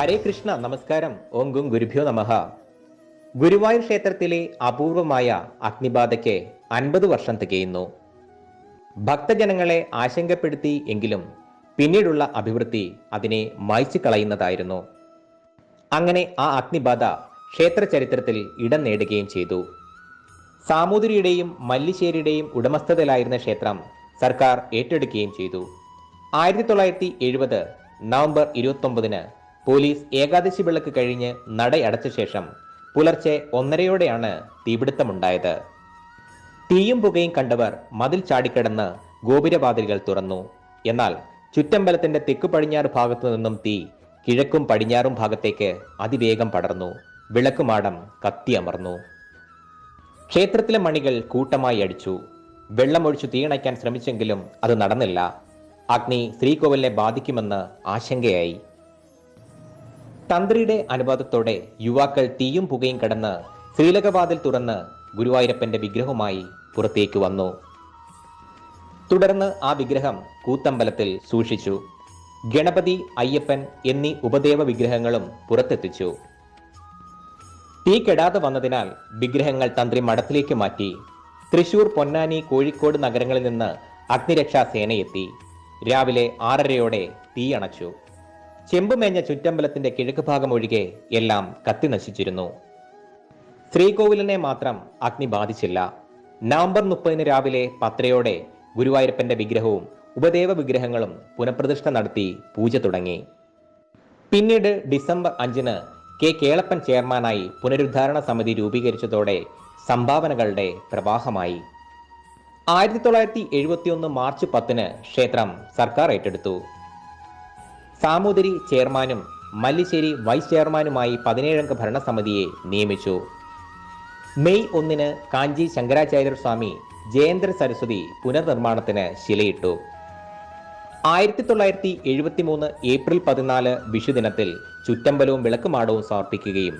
ഹരേ കൃഷ്ണ, നമസ്കാരം. ഓം ഗും ഗുരുഭ്യോ നമഃ. ഗുരുവായൂർ ക്ഷേത്രത്തിലെ അപൂർവമായ അഗ്നിബാധയ്ക്ക് 50 വർഷം തികയുന്നു. ഭക്തജനങ്ങളെ ആശങ്കപ്പെടുത്തി എങ്കിലും പിന്നീടുള്ള അഭിവൃദ്ധി അതിനെ മായ്ച്ചു കളയുന്നതായിരുന്നു. അങ്ങനെ ആ അഗ്നിബാധ ക്ഷേത്ര ചരിത്രത്തിൽ ഇടം നേടുകയും ചെയ്തു. സാമൂതിരിയുടെയും മല്ലിശ്ശേരിയുടെയും ഉടമസ്ഥതയിലായിരുന്ന ക്ഷേത്രം സർക്കാർ ഏറ്റെടുക്കുകയും ചെയ്തു. 1970 നവംബർ 29 പോലീസ് ഏകാദശി വിളക്ക് കഴിഞ്ഞ് നടയടച്ച ശേഷം പുലർച്ചെ 1:30 തീപിടുത്തമുണ്ടായത്. തീയും പുകയും കണ്ടവർ മതിൽ ചാടിക്കടന്ന് ഗോപുരവാതിലുകൾ തുറന്നു. എന്നാൽ ചുറ്റമ്പലത്തിന്റെ തെക്കു പടിഞ്ഞാറ് ഭാഗത്തു നിന്നും തീ കിഴക്കും പടിഞ്ഞാറും ഭാഗത്തേക്ക് അതിവേഗം പടർന്നു. വിളക്കുമാടം കത്തിയമർന്നു. ക്ഷേത്രത്തിലെ മണികൾ കൂട്ടമായി അടിച്ചു. വെള്ളമൊഴിച്ചു തീയണയ്ക്കാൻ ശ്രമിച്ചെങ്കിലും അത് നടന്നില്ല. അഗ്നി ശ്രീകോവിലിനെ ബാധിക്കുമെന്ന് ആശങ്കയായി. തന്ത്രിയുടെ അനുവാദത്തോടെ യുവാക്കൾ തീയും പുകയും കടന്ന് ശ്രീലകവാതിൽ തുറന്ന് ഗുരുവായൂരപ്പന്റെ വിഗ്രഹവുമായി പുറത്തേക്ക് വന്നു. തുടർന്ന് ആ വിഗ്രഹം കൂത്തമ്പലത്തിൽ സൂക്ഷിച്ചു. ഗണപതി, അയ്യപ്പൻ എന്നീ ഉപദേവ വിഗ്രഹങ്ങളും പുറത്തെത്തിച്ചു. തീ കെടാതെ വന്നതിനാൽ വിഗ്രഹങ്ങൾ തന്ത്രി മഠത്തിലേക്ക് മാറ്റി. തൃശൂർ, പൊന്നാനി, കോഴിക്കോട് നഗരങ്ങളിൽ നിന്ന് അഗ്നിരക്ഷാ സേനയെത്തി. രാവിലെ 6:30 തീ അണച്ചു. ചെമ്പുമേഞ്ഞ ചുറ്റമ്പലത്തിന്റെ കിഴക്ക് ഭാഗം ഒഴികെ എല്ലാം കത്തി നശിച്ചിരുന്നു. ശ്രീകോവിലിനെ മാത്രം അഗ്നി ബാധിച്ചില്ല. നവംബർ 30 രാവിലെ 10:00 ഗുരുവായൂരപ്പന്റെ വിഗ്രഹവും ഉപദേവ വിഗ്രഹങ്ങളും പുനഃപ്രതിഷ്ഠ നടത്തി പൂജ തുടങ്ങി. പിന്നീട് ഡിസംബർ 5 കെ കേളപ്പൻ ചെയർമാനായി പുനരുദ്ധാരണ സമിതി രൂപീകരിച്ചതോടെ സംഭാവനകളുടെ പ്രവാഹമായി. 1971 മാർച്ച് 10 ക്ഷേത്രം സർക്കാർ ഏറ്റെടുത്തു. സാമൂതിരി ചെയർമാനും മല്ലിശ്ശേരി വൈസ് ചെയർമാനുമായി 17 അംഗ ഭരണസമിതിയെ നിയമിച്ചു. മെയ് 1 കാഞ്ചി ശങ്കരാചാര്യർ സ്വാമി ജയേന്ദ്ര സരസ്വതി പുനർനിർമ്മാണത്തിന് ശിലയിട്ടു. 1973 ഏപ്രിൽ 14 വിഷുദിനത്തിൽ ചുറ്റമ്പലവും വിളക്കുമാടവും സമർപ്പിക്കുകയും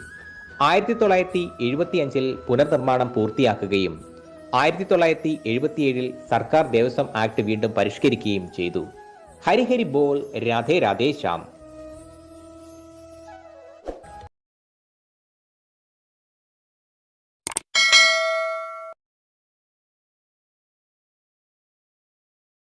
1975 പുനർനിർമ്മാണം പൂർത്തിയാക്കുകയും 1977 സർക്കാർ ദേവസ്വം ആക്ട് വീണ്ടും പരിഷ്കരിക്കുകയും ചെയ്തു. ഹരി ഹരി ബോൾ, രാധേ രാധേ ശ്യാം.